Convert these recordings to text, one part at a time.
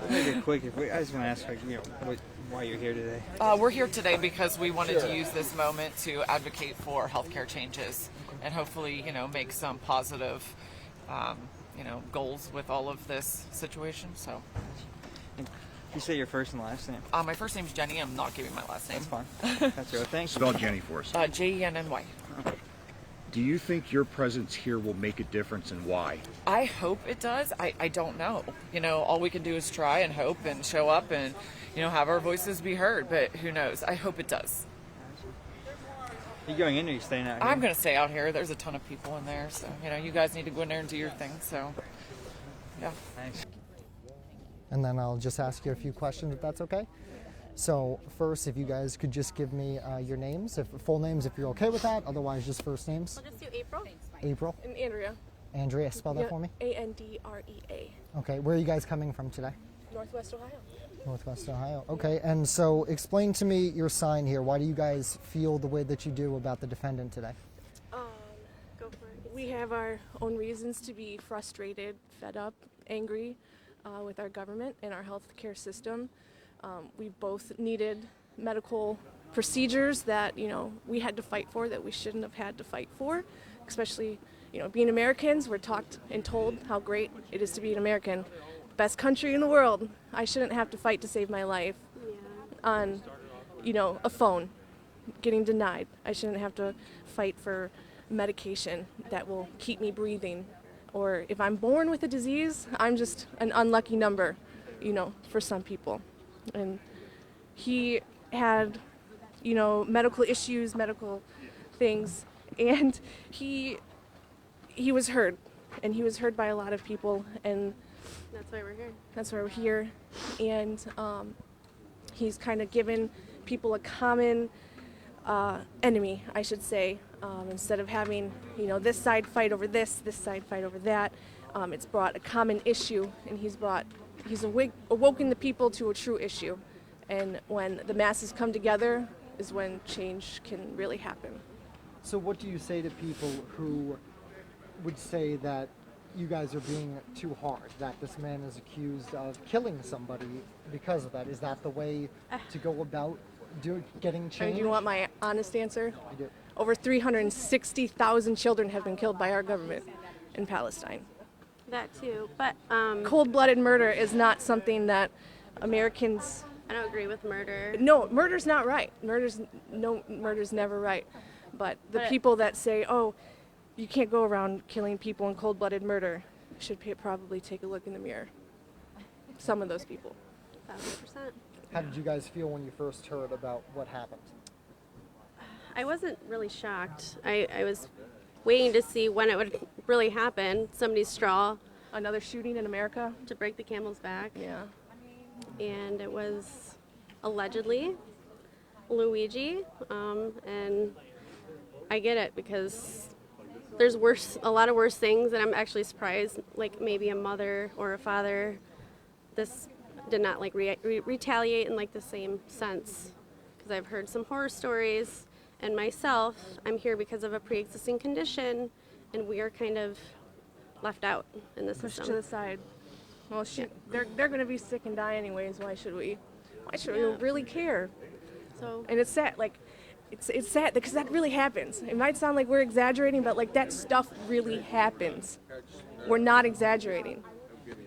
We'll make it quick. I just want to ask, why you're here today. We're here today because we wanted to use this moment to advocate for healthcare changes and hopefully, make some positive, goals with all of this situation. So, You say your first and last name. my first name's Jenny. I'm not giving my last name. That's fine. That's good. Thanks. Spell Jenny for us. Jenny. Do you think your presence here will make a difference, and why? I hope it does. I don't know. All we can do is try and hope and show up and, have our voices be heard. But who knows? I hope it does. You going in or you staying out here? I'm going to stay out here. There's a ton of people in there. So, you guys need to go in there and do your thing. So, yeah. Thanks. And then I'll just ask you a few questions if that's okay. So first, if you guys could just give me your names, full names if you're okay with that, otherwise just first names. I'll just do April. April. And Andrea. Andrea, spell that for me. Andrea. Okay, where are you guys coming from today? Northwest Ohio. Northwest Ohio. Okay, and so explain to me your sign here. Why do you guys feel the way that you do about the defendant today? Go for it. We have our own reasons to be frustrated, fed up, angry with our government and our healthcare system. We've both needed medical procedures that, we had to fight for, that we shouldn't have had to fight for, especially, being Americans. We're taught and told how great it is to be an American. Best country in the world. I shouldn't have to fight to save my life on, a phone, getting denied. I shouldn't have to fight for medication that will keep me breathing. Or if I'm born with a disease, I'm just an unlucky number, for some people. And he had, medical issues, medical things, and he was heard, and he was heard by a lot of people, and that's why we're here. That's why we're here, and he's kind of given people a common enemy, I should say, instead of having, this side fight over this side fight over that. It's brought a common issue, and he's awoken the people to a true issue. And when the masses come together is when change can really happen. So what do you say to people who would say that you guys are being too hard, that this man is accused of killing somebody because of that? Is that the way to go about getting change? Do you want my honest answer? I do. Over 360,000 children have been killed by our government in Palestine. That too, but cold-blooded murder is not something that Americans. I don't agree with murder. No, murder's not right. Murder's never right. But the people that say, "Oh, you can't go around killing people in cold-blooded murder," should probably take a look in the mirror. Some of those people. 1,000%. How did you guys feel when you first heard about what happened? I wasn't really shocked. I was waiting to see when it would really happen. Somebody's straw. Another shooting in America? To break the camel's back. Yeah. And it was allegedly Luigi. And I get it because there's a lot of worse things, and I'm actually surprised, like maybe a mother or a father, this did not retaliate in the same sense. Because I've heard some horror stories. And myself, I'm here because of a pre-existing condition, and we are kind of left out in the system. Pushed to the side. Well, they're going to be sick and die anyways. Why should we? Why should we really care? So. And it's sad. It's sad because that really happens. It might sound like we're exaggerating, but that stuff really happens. We're not exaggerating.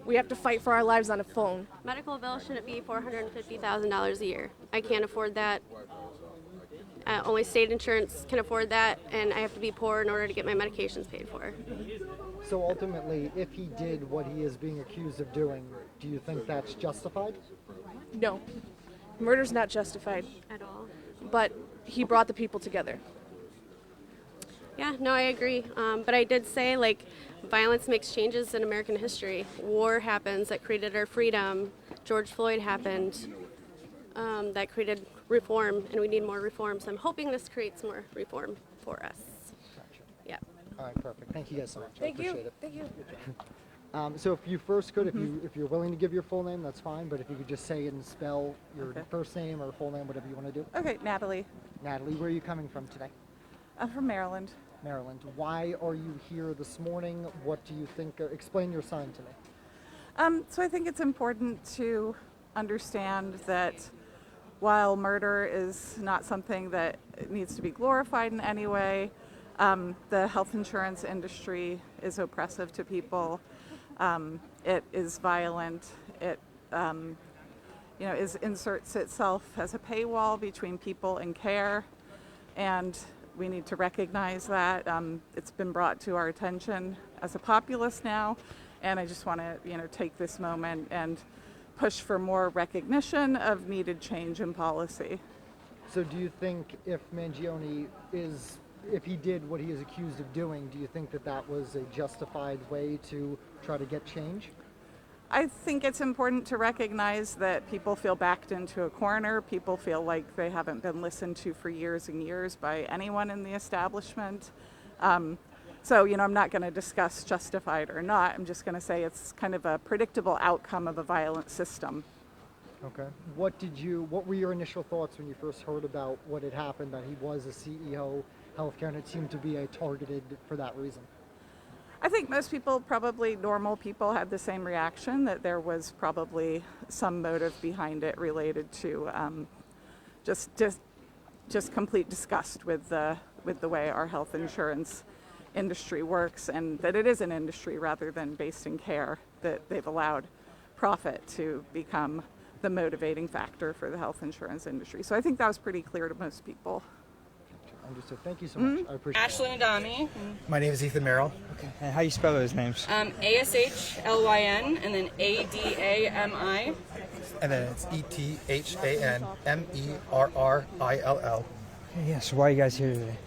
We have to fight for our lives on a phone. Medical bill shouldn't be $450,000 a year. I can't afford that. Only state insurance can afford that, and I have to be poor in order to get my medications paid for. So ultimately, if he did what he is being accused of doing, do you think that's justified? No. Murder's not justified. At all. But he brought the people together. Yeah, no, I agree. But I did say, violence makes changes in American history. War happens that created our freedom. George Floyd happened. That created reform, and we need more reform. So I'm hoping this creates more reform for us. Gotcha. Yeah. All right, perfect. Thank you guys so much. Thank you. Appreciate it. Thank you. So if you first could, if you're willing to give your full name, that's fine. But if you could just say and spell your first name or full name, whatever you want to do. Okay, Natalie. Natalie, where are you coming from today? I'm from Maryland. Maryland. Why are you here this morning? What do you think? Explain your sign to me. So I think it's important to understand that while murder is not something that needs to be glorified in any way, the health insurance industry is oppressive to people. It is violent. It inserts itself as a paywall between people and care, and we need to recognize that. It's been brought to our attention as a populace now, and I just want to take this moment and push for more recognition of needed change in policy. So do you think if Mangione if he did what he is accused of doing, do you think that that was a justified way to try to get change? I think it's important to recognize that people feel backed into a corner. People feel like they haven't been listened to for years and years by anyone in the establishment. So, I'm not going to discuss justified or not. I'm just going to say it's kind of a predictable outcome of a violent system. Okay. What were your initial thoughts when you first heard about what had happened, that he was a CEO healthcare and it seemed to be targeted for that reason? I think most people, probably normal people, had the same reaction, that there was probably some motive behind it related to just complete disgust with the way our health insurance industry works, and that it is an industry rather than based in care, that they've allowed profit to become the motivating factor for the health insurance industry. So I think that was pretty clear to most people. Understood. Thank you so much. I appreciate it. Ashley Nadami. My name is Ethan Merrill. And how you spell those names? ASHLYN and then ADAMI. And then it's ETHANMERRILL. Yes, why are you guys here today?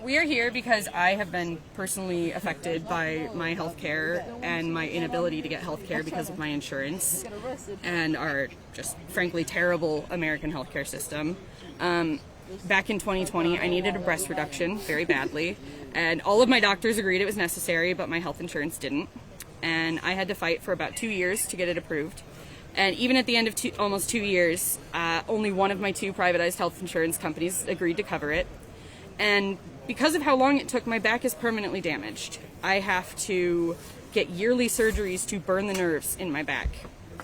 We are here because I have been personally affected by my health care and my inability to get health care because of my insurance and our just frankly terrible American healthcare system. Back in 2020, I needed a breast reduction very badly, and all of my doctors agreed it was necessary, but my health insurance didn't. And I had to fight for about 2 years to get it approved. And even at the end of almost 2 years, only one of my 2 privatized health insurance companies agreed to cover it. And because of how long it took, my back is permanently damaged. I have to get yearly surgeries to burn the nerves in my back.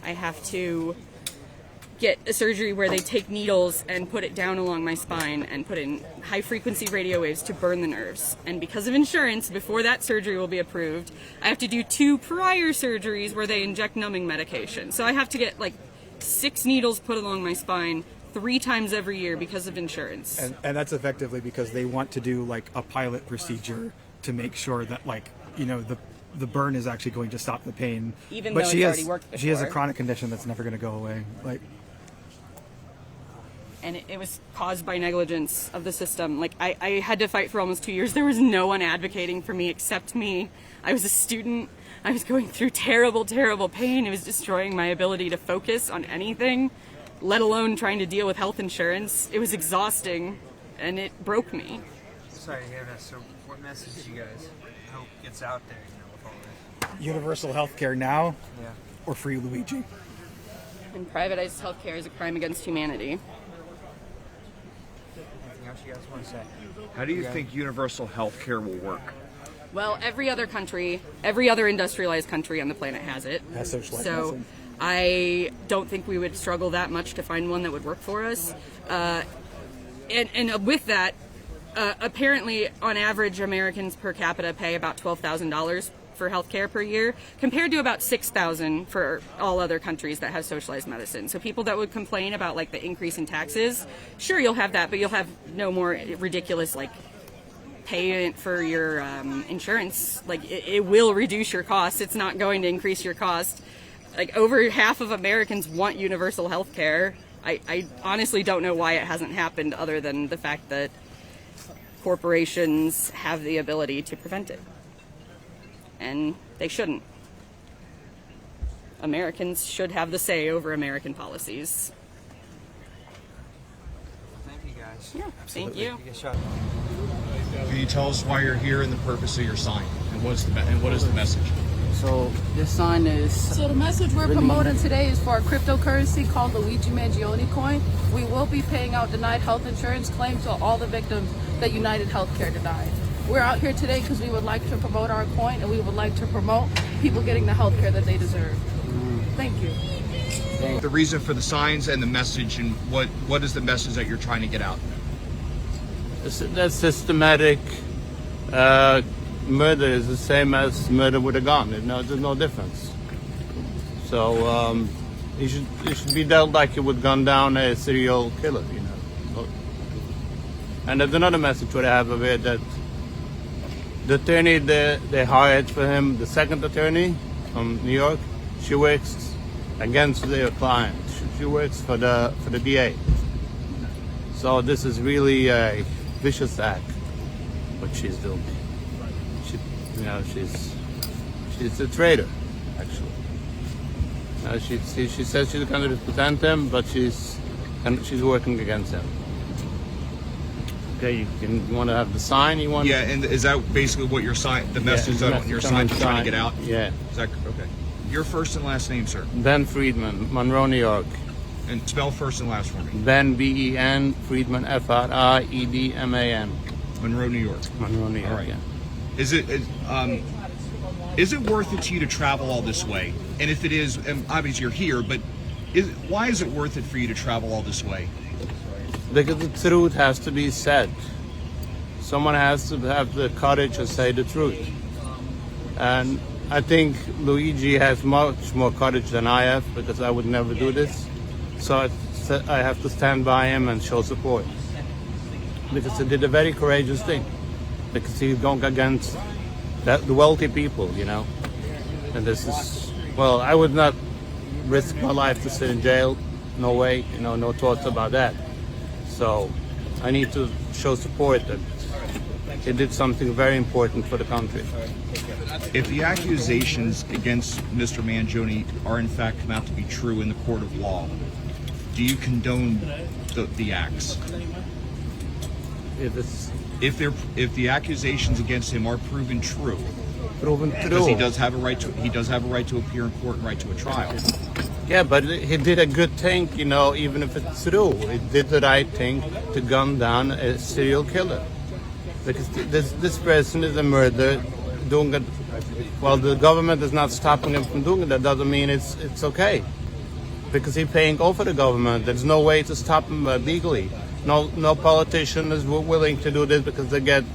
I have to get a surgery where they take needles and put it down along my spine and put in high-frequency radio waves to burn the nerves. And because of insurance, before that surgery will be approved, I have to do 2 prior surgeries where they inject numbing medication. So I have to get 6 needles put along my spine 3 times every year because of insurance. And that's effectively because they want to do a pilot procedure to make sure that the burn is actually going to stop the pain. Even but though she it's has already worked before. She has a chronic condition that's never going to go away. And it was caused by negligence of the system. I had to fight for almost 2 years. There was no one advocating for me except me. I was a student. I was going through terrible, terrible pain. It was destroying my ability to focus on anything, let alone trying to deal with health insurance. It was exhausting, and it broke me. Sorry to hear that. So what message do you guys hope gets out there, with all this? Universal health care now, Yeah. or free Luigi. And privatized healthcare is a crime against humanity. Anything else you guys want to say? How do you think universal health care will work? Well, every other country, every other industrialized country on the planet has it. Has socialized So medicine. I don't think we would struggle that much to find one that would work for us. And with that, apparently, on average, Americans per capita pay about $12,000 for healthcare per year, compared to about $6,000 for all other countries that have socialized medicine. So people that would complain about the increase in taxes, sure, you'll have that, but you'll have no more ridiculous payment for your insurance. It will reduce your costs. It's not going to increase your cost. Over half of Americans want universal health care. I honestly don't know why it hasn't happened, other than the fact that corporations have the ability to prevent it. And they shouldn't. Americans should have the say over American policies. Thank you guys. Yeah, thank you. You get shot. Can you tell us why you're here and the purpose of your sign, and what is the message? So this sign is... So the message we're promoting today is for a cryptocurrency called Luigi Mangione coin. We will be paying out denied health insurance claims to all the victims that UnitedHealthcare denied. We're out here today because we would like to promote our coin, and we would like to promote people getting the health care that they deserve. Thank you. The reason for the signs and the message, and what is the message that you're trying to get out? That systematic murder is the same as murder with a gun. There's no difference. So he should be dealt like he would gun down a serial killer, you know. And there's another message what I have of it, that the attorney they hired for him, the second attorney from New York, she works against their client. She works for the DA. So this is really a vicious act, what she's doing. She's a traitor, actually. She says she's going to represent him, but she's working against him. Okay, you want to have the sign? You want? Yeah, and is that basically what your sign, the message that your sign is trying to get out? Yeah. Is that okay? Your first and last name, sir? Ben Friedman, Monroe, New York. And spell first and last for me. Ben, B-E-N, Friedman, F-R-I-E-D-M-A-N. Monroe, New York. Monroe, New York. All right. Yeah. Is it worth it to you to travel all this way? And if it is, and obviously you're here, but why is it worth it for you to travel all this way? Because the truth has to be said. Someone has to have the courage to say the truth. And I think Luigi has much more courage than I have, because I would never do this. So I have to stand by him and show support. Because he did a very courageous thing. Because he's going against the wealthy people, you know. And this is, well, I would not risk my life to sit in jail. No way, you know, no thoughts about that. So I need to show support that he did something very important for the country. If the accusations against Mr. Mangione are in fact come out to be true in the court of law, do you condone the acts? If the accusations against him are proven true, because he does have a right to appear in court and right to a trial. Yeah, but he did a good thing, you know, even if it's true. He did the right thing to gun down a serial killer. Because this person is a murderer, doing it. Well, the government is not stopping him from doing it. That doesn't mean it's okay. Because he's paying over the government. There's no way to stop him legally. No politician is willing to do this because they get,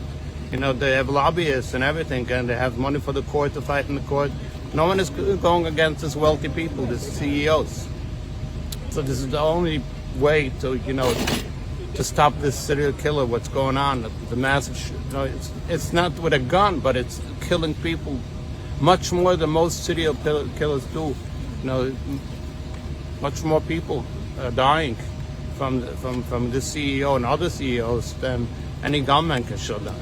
you know, they have lobbyists and everything, and they have money for the court to fight in the court. No one is going against these wealthy people, these CEOs. So this is the only way to, you know, to stop this serial killer. What's going on? The message, you know, it's not with a gun, but it's killing people much more than most serial killers do. You know, much more people are dying from this CEO and other CEOs than any gunman can shut down.